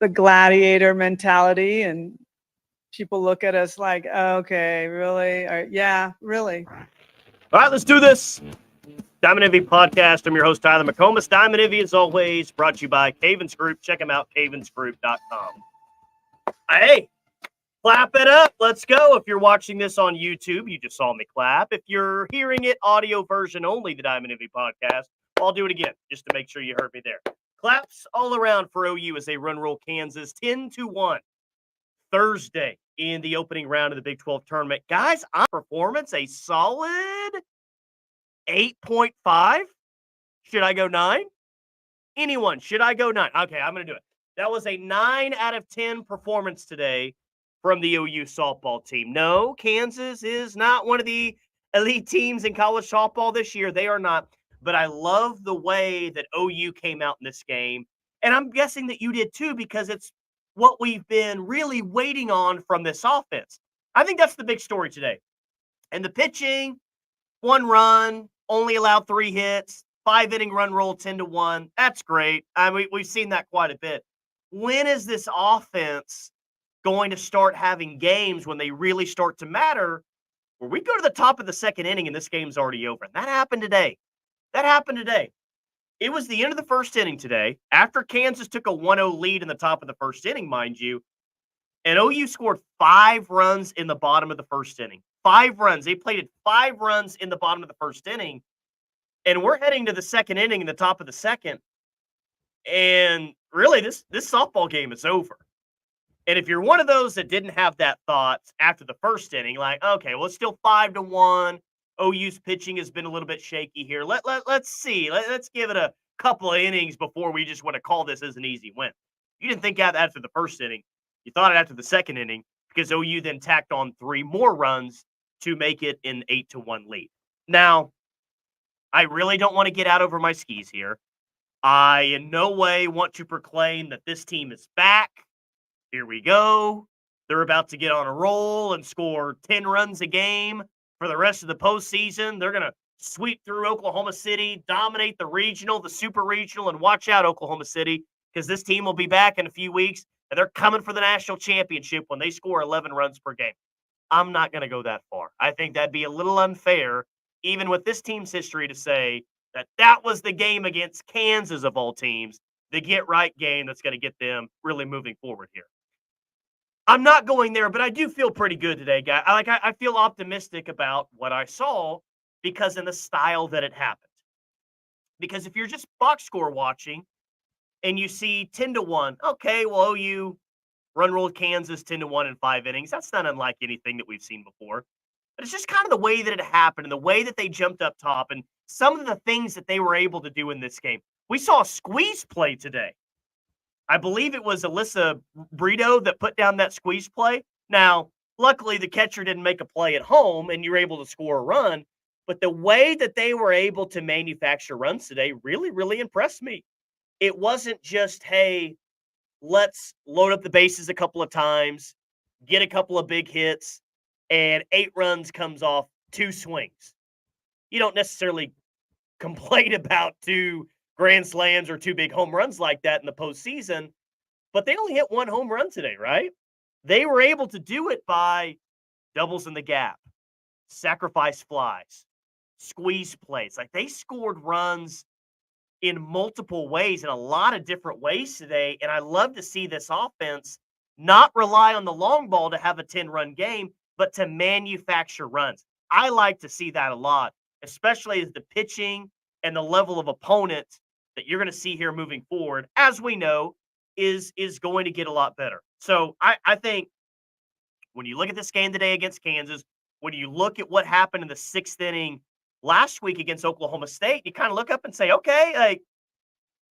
the gladiator mentality, and people look at us like, okay, really? Yeah, really. All right, let's do this. Diamond Envy Podcast. I'm your host, Tyler McComas. Diamond Envy, as always, brought to you by Cavens Group. Check them out, cavensgroup.com. Hey, clap it up. Let's go. If you're watching this on YouTube, you just saw me clap. If you're hearing it audio version only, the Diamond Envy Podcast, I'll do it again just to make sure you heard me there. Claps all around for OU as they run roll Kansas 10-1 Thursday in the opening round of the Big 12 tournament. Guys, on performance, a solid 8.5. Should I go 9? Anyone, should I go 9? Okay, I'm going to do it. That was a 9 out of 10 performance today from the OU softball team. No, Kansas is not one of the elite teams in college softball this year. They are not. But I love the way that OU came out in this game. And I'm guessing that you did too, because it's what we've been really waiting on from this offense. I think that's the big story today. And the pitching, 1 run, only allowed 3 hits, 5-inning run roll 10-1. That's great. We've seen that quite a bit. When is this offense going to start having games when they really start to matter, where we go to the top of the second inning and this game's already over? And that happened today. It was the end of the first inning today, after Kansas took a 1-0 lead in the top of the first inning, mind you, and OU scored 5 runs in the bottom of the first inning. 5 runs. They plated 5 runs in the bottom of the first inning, and we're heading to the second inning in the top of the second, and really this softball game is over. And if you're one of those that didn't have that thought after the first inning, like, okay, well, it's still 5-1. OU's pitching has been a little bit shaky here. Let's see. Let's give it a couple of innings before we just want to call this as an easy win. You didn't think that after the first inning. You thought it after the second inning, because OU then tacked on 3 more runs to make it an 8-1 lead. Now, I really don't want to get out over my skis here. I in no way want to proclaim that this team is back. Here we go. They're about to get on a roll and score 10 runs a game for the rest of the postseason. They're going to sweep through Oklahoma City, dominate the regional, the super regional, and watch out, Oklahoma City, because this team will be back in a few weeks, and they're coming for the national championship when they score 11 runs per game. I'm not going to go that far. I think that'd be a little unfair, even with this team's history, to say that that was the game against Kansas of all teams, the get-right game that's going to get them really moving forward here. I'm not going there, but I do feel pretty good today, guys. I feel optimistic about what I saw because in the style that it happened. Because if you're just box score watching and you see 10-1, okay, well, OU run rolled Kansas 10-1 in 5 innings. That's not unlike anything that we've seen before. But it's just kind of the way that it happened and the way that they jumped up top and some of the things that they were able to do in this game. We saw a squeeze play today. I believe it was Alyssa Brito that put down that squeeze play. Now, luckily, the catcher didn't make a play at home, and you were able to score a run. But the way that they were able to manufacture runs today really, really impressed me. It wasn't just, hey, let's load up the bases a couple of times, get a couple of big hits, and 8 runs comes off 2 swings. You don't necessarily complain about 2 grand slams or 2 big home runs like that in the postseason, but they only hit 1 home run today, right? They were able to do it by doubles in the gap, sacrifice flies, squeeze plays. Like, they scored runs in multiple ways, in a lot of different ways today, and I love to see this offense not rely on the long ball to have a 10-run game, but to manufacture runs. I like to see that a lot, especially as the pitching and the level of opponent that you're going to see here moving forward, as we know, is going to get a lot better. So I think when you look at this game today against Kansas, when you look at what happened in the 6th inning last week against Oklahoma State, you kind of look up and say, okay, like,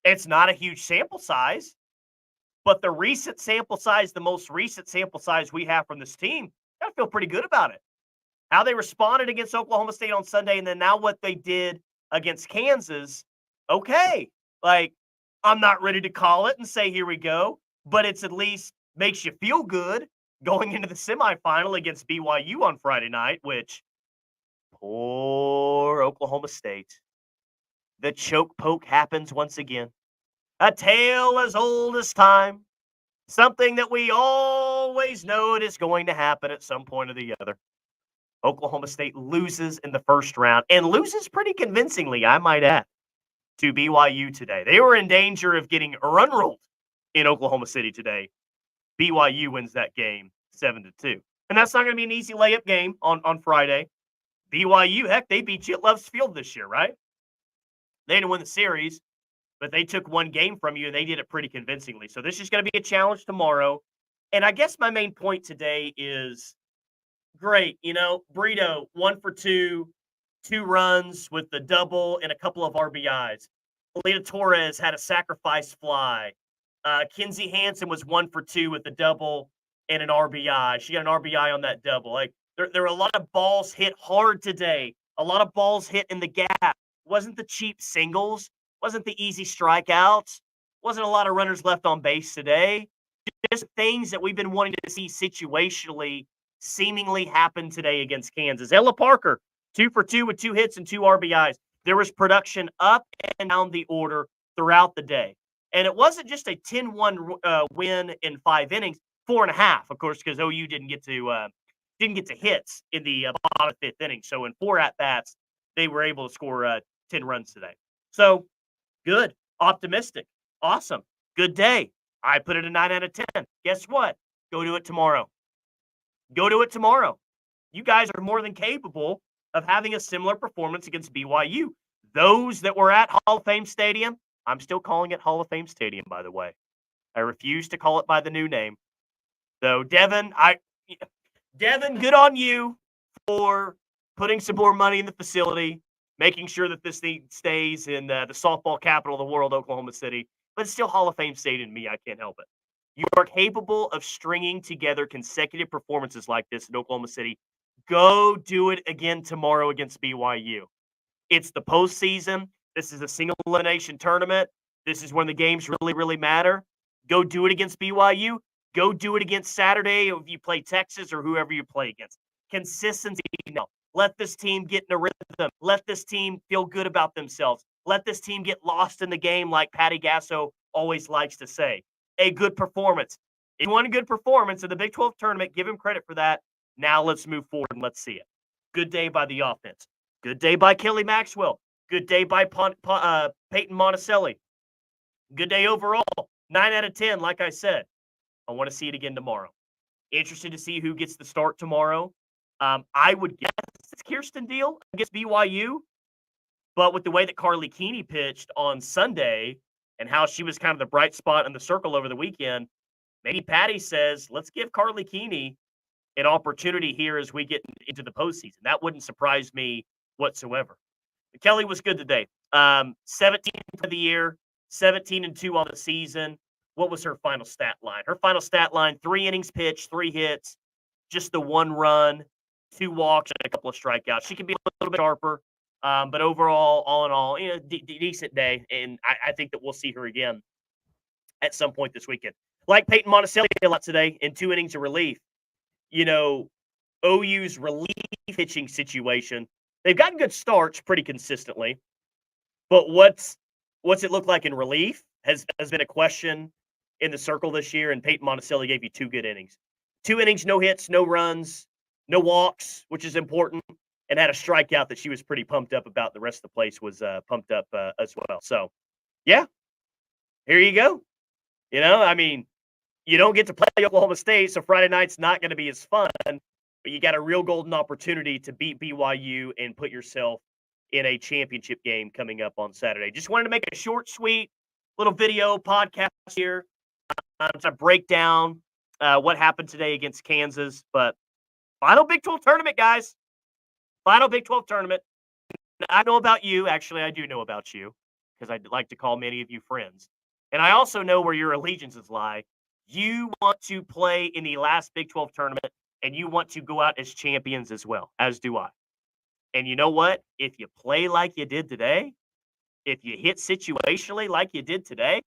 it's not a huge sample size, but the recent sample size, the most recent sample size we have from this team, I feel pretty good about it. How they responded against Oklahoma State on Sunday, and then now what they did against Kansas, okay, like, I'm not ready to call it and say, here we go, but it's at least makes you feel good going into the semifinal against BYU on Friday night, which, poor Oklahoma State. The choke poke happens once again. A tale as old as time. Something that we always know it is going to happen at some point or the other. Oklahoma State loses in the first round and loses pretty convincingly, I might add, to BYU today. They were in danger of getting run rolled in Oklahoma City today. BYU wins that game 7-2. And that's not going to be an easy layup game on Friday. BYU, heck, they beat you at Love's Field this year, right? They didn't win the series, but they took one game from you, and they did it pretty convincingly. So this is going to be a challenge tomorrow. And I guess my main point today is great. Brito, 1 for 2, 2 runs with the double and a couple of RBIs. Alita Torres had a sacrifice fly. Kinsey Hansen was 1 for 2 with a double and an RBI. She got an RBI on that double. Like there were a lot of balls hit hard today. A lot of balls hit in the gap. It wasn't the cheap singles. Wasn't the easy strikeouts. Wasn't a lot of runners left on base today. Just things that we've been wanting to see situationally seemingly happen today against Kansas. Ella Parker, 2 for 2 with 2 hits and 2 RBIs. There was production up and down the order throughout the day. And it wasn't just a 10-1 win in 5 innings, 4.5, of course, because OU didn't get to hits in the bottom of the 5th inning. So in 4 at-bats, they were able to score 10 runs today. So good, optimistic, awesome, good day. I put it a 9 out of 10. Guess what? Go do it tomorrow. Go do it tomorrow. You guys are more than capable of having a similar performance against BYU. Those that were at Hall of Fame Stadium, I'm still calling it Hall of Fame Stadium, by the way. I refuse to call it by the new name. Though, Devin, good on you for putting some more money in the facility, making sure that this thing stays in the softball capital of the world, Oklahoma City. But it's still Hall of Fame Stadium to me. I can't help it. You are capable of stringing together consecutive performances like this in Oklahoma City. Go do it again tomorrow against BYU. It's the postseason. This is a single elimination tournament. This is when the games really, really matter. Go do it against BYU. Go do it against Saturday if you play Texas or whoever you play against. Consistency. Let this team get in a rhythm. Let this team feel good about themselves. Let this team get lost in the game like Patty Gasso always likes to say. A good performance. If you want a good performance in the Big 12 tournament, give him credit for that. Now let's move forward and let's see it. Good day by the offense. Good day by Kelly Maxwell. Good day by Peyton Monticelli. Good day overall. 9 out of 10, like I said. I want to see it again tomorrow. Interested to see who gets the start tomorrow. I would guess it's Kirsten Deal against BYU. But with the way that Carly Keeney pitched on Sunday and how she was kind of the bright spot in the circle over the weekend, maybe Patty says, let's give Carly Keeney an opportunity here as we get into the postseason. That wouldn't surprise me whatsoever. But Kelly was good today. 17 for the year, 17-2 on the season. What was her final stat line? Her final stat line, 3 innings pitched, 3 hits, just the 1 run, 2 walks, and a couple of strikeouts. She can be a little bit sharper, but overall, all in all, decent day. And I think that we'll see her again at some point this weekend. Like Peyton Monticelli a lot today in 2 innings of relief. OU's relief pitching situation, they've gotten good starts pretty consistently. But what's it look like in relief has been a question in the circle this year, and Peyton Monticelli gave you 2 good innings. 2 innings, no hits, no runs, no walks, which is important, and had a strikeout that she was pretty pumped up about. The rest of the place was pumped up as well. So, yeah, here you go. You don't get to play Oklahoma State, so Friday night's not going to be as fun, but you got a real golden opportunity to beat BYU and put yourself in a championship game coming up on Saturday. Just wanted to make a short, sweet little video podcast here to break down what happened today against Kansas. But final Big 12 tournament, guys. Final Big 12 tournament. I know about you. Actually, I do know about you because I like to call many of you friends. And I also know where your allegiances lie. You want to play in the last Big 12 tournament, and you want to go out as champions as well, as do I. And you know what? If you play like you did today, if you hit situationally like you did today,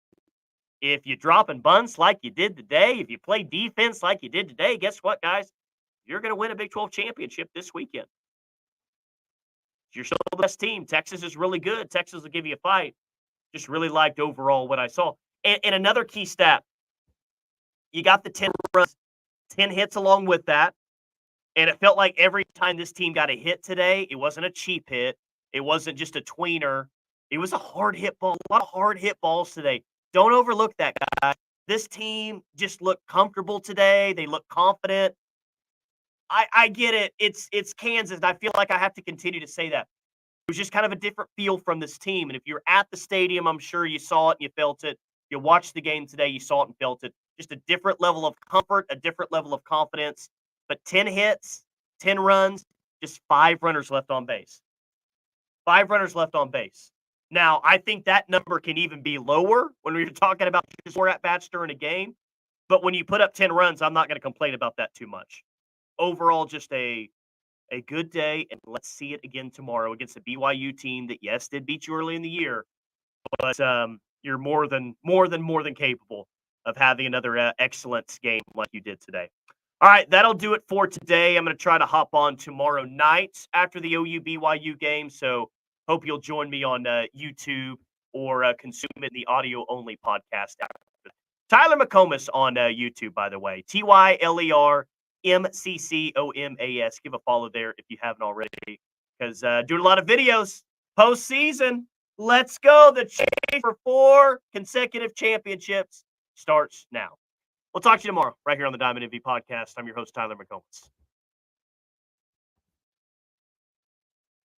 if you drop in bunts like you did today, if you play defense like you did today, guess what, guys? You're going to win a Big 12 championship this weekend. You're still the best team. Texas is really good. Texas will give you a fight. Just really liked overall what I saw. And another key stat. You got the 10 runs, 10 hits along with that. And it felt like every time this team got a hit today, it wasn't a cheap hit. It wasn't just a tweener. It was a hard hit ball. A lot of hard hit balls today. Don't overlook that, guy. This team just looked comfortable today. They looked confident. I get it. It's Kansas, and I feel like I have to continue to say that. It was just kind of a different feel from this team. And if you're at the stadium, I'm sure you saw it and you felt it. You watched the game today, you saw it and felt it. Just a different level of comfort, a different level of confidence. But 10 hits, 10 runs, just 5 runners left on base. 5 runners left on base. Now, I think that number can even be lower when we're talking about just 4 at-bats during a game. But when you put up 10 runs, I'm not going to complain about that too much. Overall, just a good day, and let's see it again tomorrow against the BYU team that, yes, did beat you early in the year, but you're more than capable of having another excellent game like you did today. All right, that'll do it for today. I'm going to try to hop on tomorrow night after the OU BYU game, so hope you'll join me on YouTube or consume it in the audio-only podcast. Tyler McComas on YouTube, by the way. TYLER MCCOMAS. Give a follow there if you haven't already, because doing a lot of videos postseason. Let's go. The chase for 4 consecutive championships starts now. We'll talk to you tomorrow right here on the Diamond MV podcast. I'm your host, Tyler McComas.